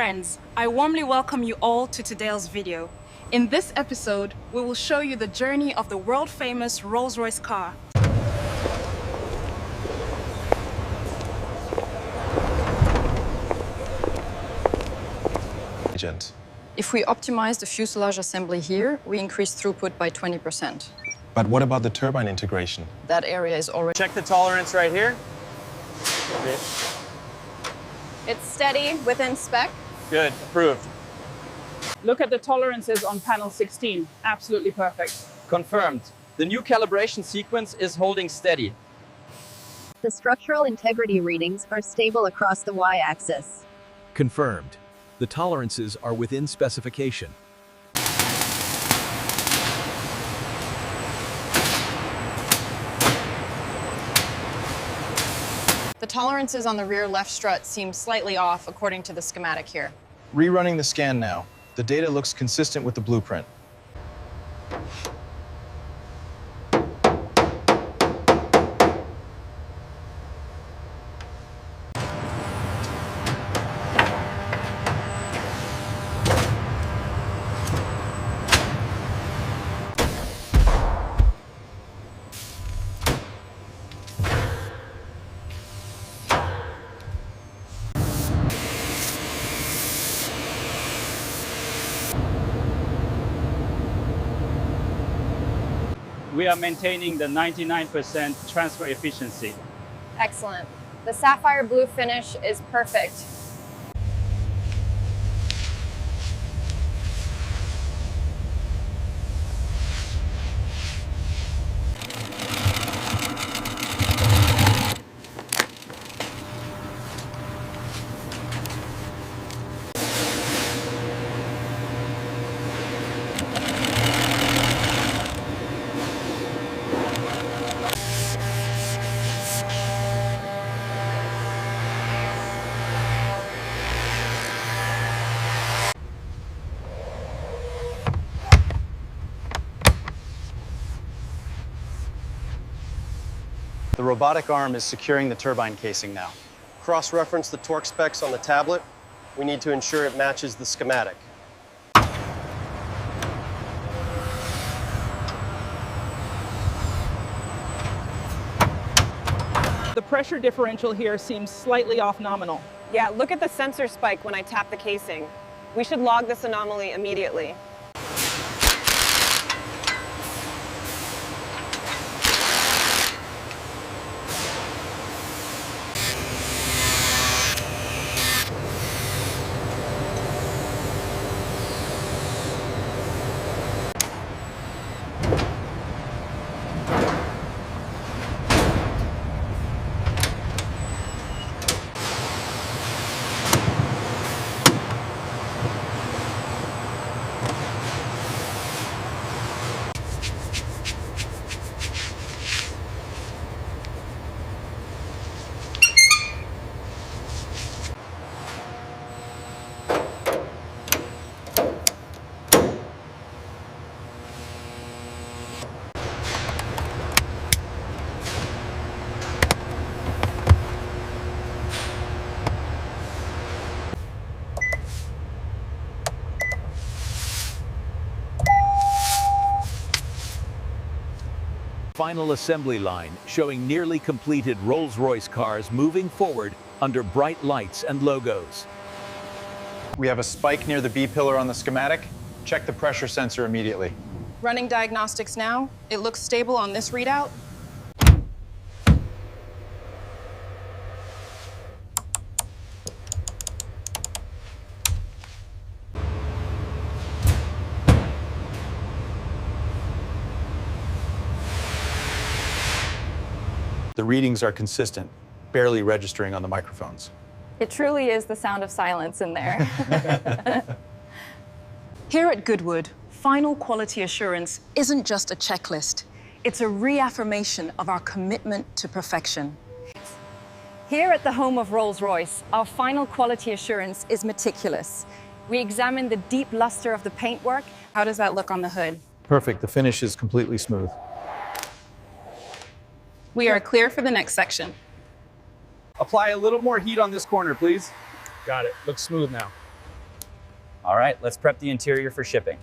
friends, I warmly welcome you all to today's video. In this episode, we will show you the journey of the world-famous Rolls-Royce car. If we optimize the fuselage assembly here, we increase throughput by 20%. But what about the turbine integration? That area is already... Check the tolerance right here. It's steady within spec. Good, approved. Look at the tolerances on panel 16. Absolutely perfect. Confirmed. The new calibration sequence is holding steady. The structural integrity readings are stable across the y-axis. Confirmed. The tolerances are within specification. The tolerances on the rear left strut seem slightly off according to the schematic here. Rerunning the scan now. The data looks consistent with the blueprint. We are maintaining the 99% transfer efficiency. Excellent. The sapphire blue finish is perfect. The robotic arm is securing the turbine casing now. Cross-reference the torque specs on the tablet. We need to ensure it matches the schematic. The pressure differential here seems slightly off nominal. Yeah, look at the sensor spike when I tap the casing. We should log this anomaly immediately. Final assembly line showing nearly completed Rolls-Royce cars moving forward under bright lights and logos. We have a spike near the B-pillar on the schematic. Check the pressure sensor immediately. Running diagnostics now. It looks stable on this readout. The readings are consistent, barely registering on the microphones. It truly is the sound of silence in there. Here at Goodwood, final quality assurance isn't just a checklist. It's a reaffirmation of our commitment to perfection. Here at the home of Rolls-Royce, our final quality assurance is meticulous. We examine the deep luster of the paintwork. How does that look on the hood? Perfect. The finish is completely smooth. We are clear for the next section. Apply a little more heat on this corner, please. Got it. Looks smooth now. All right, let's prep the interior for shipping.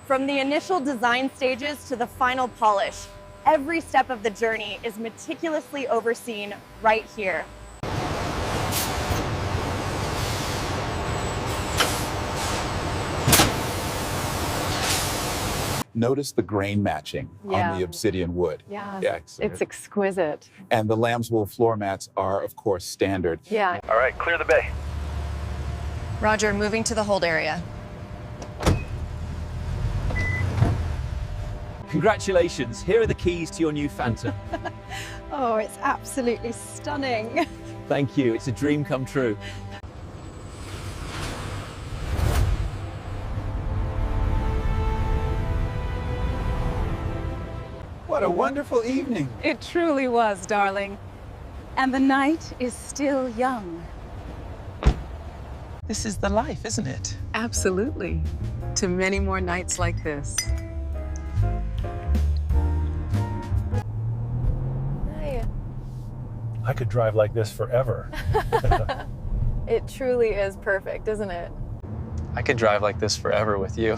From the initial design stages to the final polish, every step of the journey is meticulously overseen right here. Notice the grain matching on the obsidian wood. Yeah, Excellent. it's exquisite. And the lamb's wool floor mats are, of course, standard. Yeah. All right, clear the bay. Roger, moving to the hold area. Congratulations, here are the keys to your new Phantom. Oh, it's absolutely stunning. Thank you, it's a dream come true. What a wonderful evening. It truly was, darling. And the night is still young. This is the life, isn't it? Absolutely. To many more nights like this. I could drive like this forever. It truly is perfect, isn't it? I could drive like this forever with you.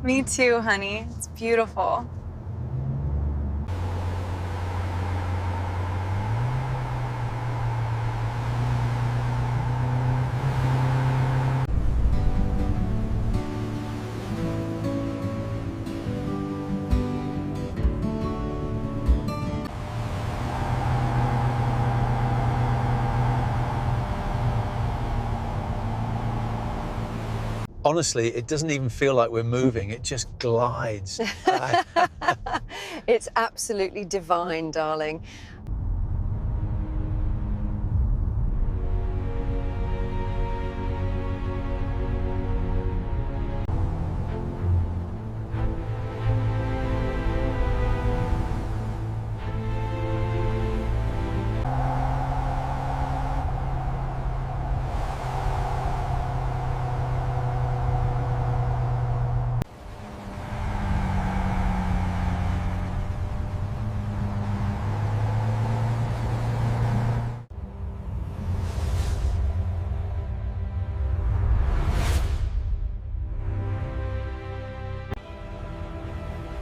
Me too, honey. It's beautiful. Honestly, it doesn't even feel like we're moving. It just glides. It's absolutely divine, darling.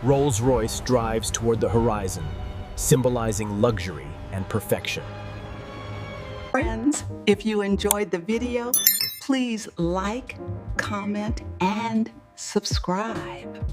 Rolls-Royce drives toward the horizon, symbolizing luxury and perfection. Friends, if you enjoyed the video, please like, comment, and subscribe.